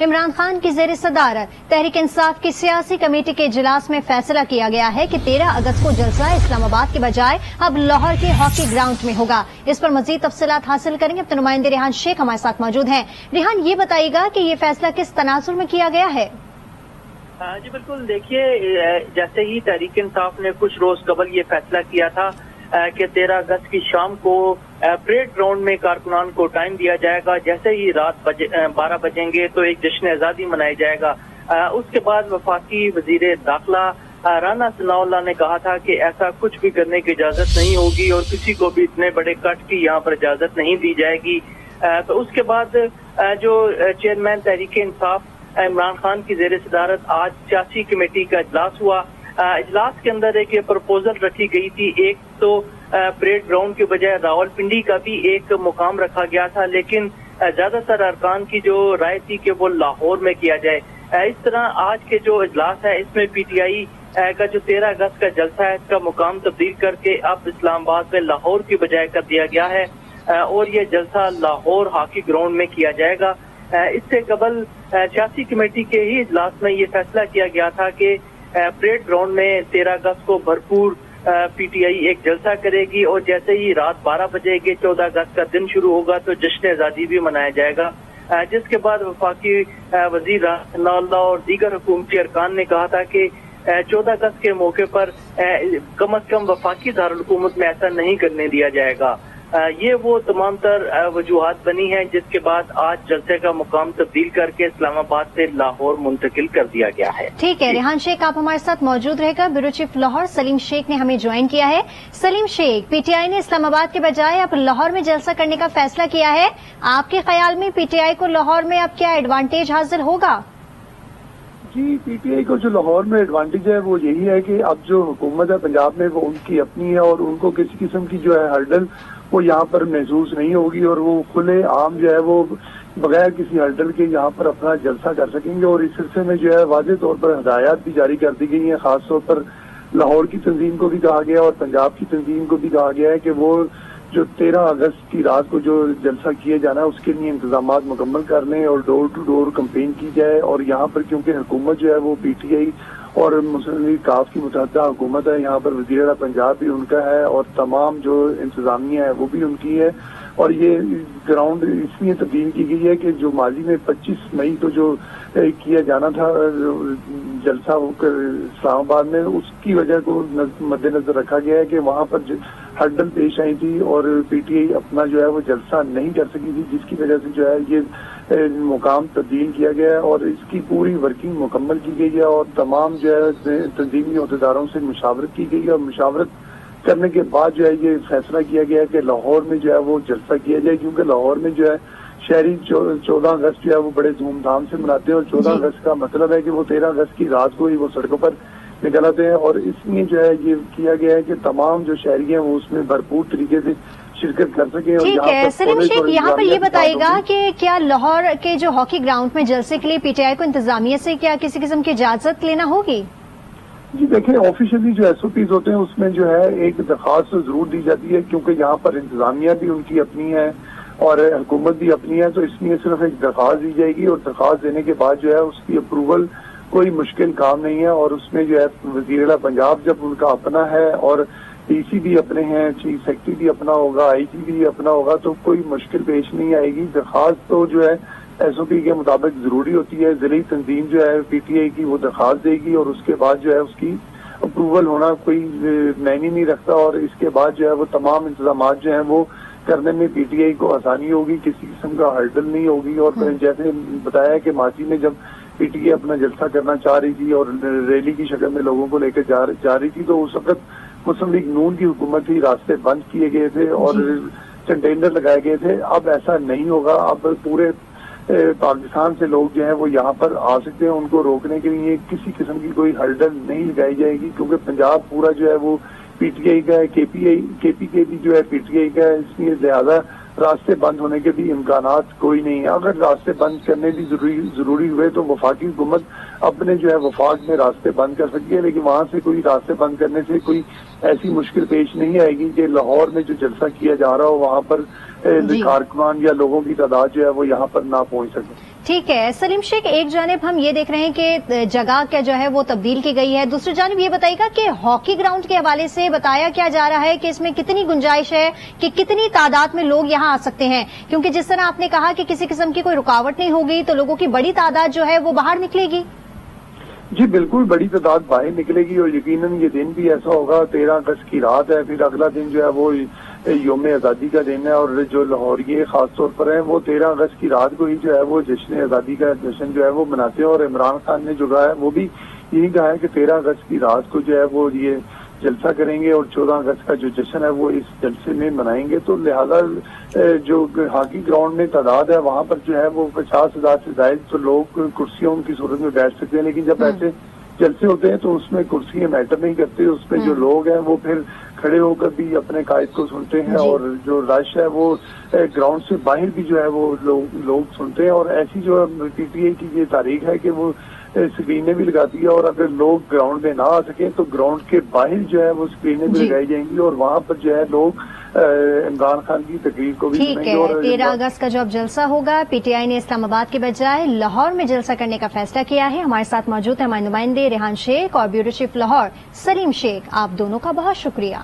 عمران خان کی زیر صدارت تحریک انصاف کی سیاسی کمیٹی کے اجلاس میں فیصلہ کیا گیا ہے کہ 13 اگست کو جلسہ اسلام آباد کے بجائے اب لاہور کے ہاکی گراؤنڈ میں ہوگا۔ اس پر مزید تفصیلات حاصل کریں گے۔ اپنے نمائندے ریحان شیخ ہمارے ساتھ موجود ہیں۔ ریحان، یہ بتائیے گا کہ یہ فیصلہ کس تناظر میں کیا گیا ہے؟ جی بالکل، دیکھیے جیسے ہی تحریک انصاف نے کچھ روز قبل یہ فیصلہ کیا تھا کہ 13 اگست کی شام کو پریڈ گراؤنڈ میں کارکنان کو ٹائم دیا جائے گا، جیسے ہی رات 12 بجیں گے تو ایک جشن آزادی منایا جائے گا۔ اس کے بعد وفاقی وزیر داخلہ رانا ثناء اللہ نے کہا تھا کہ ایسا کچھ بھی کرنے کی اجازت نہیں ہوگی اور کسی کو بھی اتنے بڑے کٹ کی یہاں پر اجازت نہیں دی جائے گی۔ تو اس کے بعد جو چیئرمین تحریک انصاف عمران خان کی زیر صدارت آج سیاسی کمیٹی کا اجلاس ہوا۔ اجلاس کے اندر ایک پروپوزل رکھی گئی تھی، ایک تو پریڈ گراؤنڈ کے بجائے راولپنڈی کا بھی ایک مقام رکھا گیا تھا، لیکن زیادہ تر ارکان کی جو رائے تھی کہ وہ لاہور میں کیا جائے۔ اس طرح آج کے جو اجلاس ہے اس میں پی ٹی آئی کا جو 13 اگست کا جلسہ ہے اس کا مقام تبدیل کر کے اب اسلام آباد میں لاہور کی بجائے کر دیا گیا ہے اور یہ جلسہ لاہور ہاکی گراؤنڈ میں کیا جائے گا۔ اس سے قبل سیاسی کمیٹی کے ہی اجلاس میں یہ فیصلہ کیا گیا تھا کہ پریڈ گراؤنڈ میں 13 اگست کو بھرپور پی ٹی آئی ایک جلسہ کرے گی اور جیسے ہی رات 12 بجے گے 14 اگست کا دن شروع ہوگا تو جشن آزادی بھی منایا جائے گا، جس کے بعد وفاقی وزیر ثناء اللہ اور دیگر حکومتی ارکان نے کہا تھا کہ 14 اگست کے موقع پر کم از کم وفاقی دارالحکومت میں ایسا نہیں کرنے دیا جائے گا۔ یہ وہ تمام تر وجوہات بنی ہیں جس کے بعد آج جلسے کا مقام تبدیل کر کے اسلام آباد سے لاہور منتقل کر دیا گیا ہے۔ ٹھیک ہے ریحان شیخ، آپ ہمارے ساتھ موجود رہے گا۔ بیورو چیف لاہور سلیم شیخ نے ہمیں جوائن کیا ہے۔ سلیم شیخ، پی ٹی آئی نے اسلام آباد کے بجائے اب لاہور میں جلسہ کرنے کا فیصلہ کیا ہے، آپ کے خیال میں پی ٹی آئی کو لاہور میں اب کیا ایڈوانٹیج حاصل ہوگا؟ جی، پی ٹی آئی کو جو لاہور میں ایڈوانٹیج ہے وہ یہی ہے کہ اب جو حکومت ہے پنجاب میں وہ ان کی اپنی ہے اور ان کو کسی قسم کی جو ہے ہرڈل وہ یہاں پر محسوس نہیں ہوگی اور وہ کھلے عام جو ہے وہ بغیر کسی ہرڈل کے یہاں پر اپنا جلسہ کر سکیں گے۔ اور اس سلسلے میں جو ہے واضح طور پر ہدایات بھی جاری کر دی گئی ہیں، خاص طور پر لاہور کی تنظیم کو بھی کہا گیا اور پنجاب کی تنظیم کو بھی کہا گیا ہے کہ وہ جو 13 اگست کی رات کو جو جلسہ کیا جانا ہے اس کے لیے انتظامات مکمل کر لیں اور ڈور ٹو ڈور کمپین کی جائے۔ اور یہاں پر کیونکہ حکومت جو ہے وہ پی ٹی آئی اور مسلم لیگ کاف کی متحدہ حکومت ہے، یہاں پر وزیر اعلیٰ پنجاب بھی ان کا ہے اور تمام جو انتظامیہ ہے وہ بھی ان کی ہے۔ اور یہ گراؤنڈ اس لیے تبدیل کی گئی ہے کہ جو ماضی میں 25 مئی کو جو کیا جانا تھا جلسہ اسلام آباد میں، اس کی وجہ کو مد نظر رکھا گیا ہے کہ وہاں پر ہرڈل پیش آئی تھی اور پی ٹی آئی اپنا جو ہے وہ جلسہ نہیں کر سکی تھی، جس کی وجہ سے جو ہے یہ مقام تبدیل کیا گیا ہے اور اس کی پوری ورکنگ مکمل کی گئی ہے اور تمام جو ہے تنظیمی عہدیداروں سے مشاورت کی گئی ہے اور مشاورت کرنے کے بعد جو ہے یہ فیصلہ کیا گیا ہے کہ لاہور میں جو ہے وہ جلسہ کیا جائے، کیونکہ لاہور میں جو ہے شہری 14 اگست جو ہے وہ بڑے دھوم دھام سے مناتے ہیں اور 14 اگست کا مطلب ہے کہ وہ 13 اگست کی رات کو ہی وہ سڑکوں پر نکل آتے ہیں اور اس لیے جو ہے یہ کیا گیا ہے کہ تمام جو شہری ہیں وہ اس میں بھرپور طریقے سے شرکت کر سکیں۔ ٹھیک ہے سلیم شیخ، یہاں پر یہ بتائیے گا کہ کیا لاہور کے جو ہاکی گراؤنڈ میں جلسے کے لیے پی ٹی آئی کو انتظامیہ سے کیا کسی قسم کی اجازت لینا ہوگی؟ جی دیکھیں، آفیشلی جو ایس او پیز ہوتے ہیں اس میں جو ہے ایک درخواست ضرور دی جاتی ہے، کیونکہ یہاں پر انتظامیہ بھی ان کی اپنی ہے اور حکومت بھی اپنی ہے، تو اس لیے صرف ایک درخواست دی جائے گی اور درخواست دینے کے بعد جو ہے اس کی اپروول کوئی مشکل کام نہیں ہے اور اس میں جو ہے وزیر اعلیٰ پنجاب جب ان کا اپنا ہے اور ڈی سی بھی اپنے ہیں، چیف سیکرٹری بھی اپنا ہوگا، آئی جی بھی اپنا ہوگا، تو کوئی مشکل پیش نہیں آئے گی۔ درخواست تو جو ہے ایس او پی کے مطابق ضروری ہوتی ہے، ضلعی تنظیم جو ہے پی ٹی آئی کی وہ درخواست دے گی اور اس کے بعد جو ہے اس کی اپروول ہونا کوئی معنی نہیں رکھتا اور اس کے بعد جو ہے وہ تمام انتظامات جو ہیں وہ کرنے میں پی ٹی آئی کو آسانی ہوگی، کسی قسم کا ہرڈل نہیں ہوگی۔ اور جیسے بتایا کہ ماضی میں جب پی ٹی آئی اپنا جلسہ کرنا چاہ رہی تھی اور ریلی کی شکل میں لوگوں کو لے کر جا رہی تھی تو اس وقت مسلم لیگ نون کی حکومت ہی راستے بند کیے گئے تھے اور کنٹینر لگائے گئے تھے۔ اب ایسا نہیں ہوگا، اب پورے پاکستان سے لوگ جو ہیں وہ یہاں پر آ سکتے ہیں، ان کو روکنے کے لیے کسی قسم کی کوئی ہرڈل نہیں لگائی جائے گی، کیونکہ پنجاب پورا جو ہے وہ پی ٹی آئی کا ہے، کے پی کے بھی جو ہے پی ٹی آئی کا ہے، اس لیے لہٰذا راستے بند ہونے کے بھی امکانات کوئی نہیں ہے۔ اگر راستے بند کرنے بھی ضروری ہوئے تو وفاقی حکومت اپنے جو ہے وفاق میں راستے بند کر سکتی ہے، لیکن وہاں سے کوئی راستے بند کرنے سے کوئی ایسی مشکل پیش نہیں آئے گی کہ لاہور میں جو جلسہ کیا جا رہا ہو وہاں پر کارکنان یا لوگوں کی تعداد جو ہے وہ یہاں پر نہ پہنچ سکے۔ ٹھیک ہے سلیم شیخ، ایک جانب ہم یہ دیکھ رہے ہیں کہ جگہ کیا جو ہے وہ تبدیل کی گئی ہے، دوسری جانب یہ بتائیے گا کہ ہاکی گراؤنڈ کے حوالے سے بتایا کیا جا رہا ہے کہ اس میں کتنی گنجائش ہے کہ کتنی تعداد میں لوگ یہاں آ سکتے ہیں، کیونکہ جس طرح آپ نے کہا کہ کسی قسم کی کوئی رکاوٹ نہیں ہوگی تو لوگوں کی بڑی تعداد جو ہے وہ باہر نکلے گی؟ جی بالکل بڑی تعداد باہر نکلے گی، اور یقیناً یہ دن بھی ایسا ہوگا، 13 اگست کی رات ہے، پھر اگلا دن جو ہے وہ یوم آزادی کا دن ہے، اور جو لاہوریے خاص طور پر ہیں وہ 13 اگست کی رات کو ہی جو ہے وہ جشن آزادی کا جشن جو ہے وہ مناتے ہیں، اور عمران خان نے جو کہا ہے وہ بھی یہی کہا ہے کہ 13 اگست کی رات کو جو ہے وہ یہ جلسہ کریں گے، اور 14 اگست کا جو جشن ہے وہ اس جلسے میں منائیں گے، تو لہذا جو ہاکی گراؤنڈ میں تعداد ہے وہاں پر جو ہے وہ 50,000 سے زائد تو لوگ کرسیوں کی صورت میں بیٹھ سکتے ہیں، لیکن جب ایسے جلسے ہوتے ہیں تو اس میں کرسیاں میٹر نہیں کرتے، اس میں جو لوگ ہیں وہ پھر کھڑے ہو کر بھی اپنے قائد کو سنتے ہیں، اور جو رش ہے وہ گراؤنڈ سے باہر بھی جو ہے وہ لوگ سنتے ہیں، اور ایسی جو پی ٹی آئی کی یہ تاریخ ہے کہ وہ اسکرینیں بھی لگاتی ہے، اور اگر لوگ گراؤنڈ میں نہ آ سکیں تو گراؤنڈ کے باہر جو ہے وہ اسکرینیں بھی لگائی جائیں گی، اور وہاں پر جو ہے لوگ عمران خان کی تقریر کو بھی ٹھیک ہے 13 اگست کا جو اب جلسہ ہوگا پی ٹی آئی نے اسلام آباد کے بجائے لاہور میں جلسہ کرنے کا فیصلہ کیا ہے۔ ہمارے ساتھ موجود ہیں ہمارے نمائندے ریحان شیخ اور بیورو چیف لاہور سلیم شیخ، آپ دونوں کا بہت شکریہ۔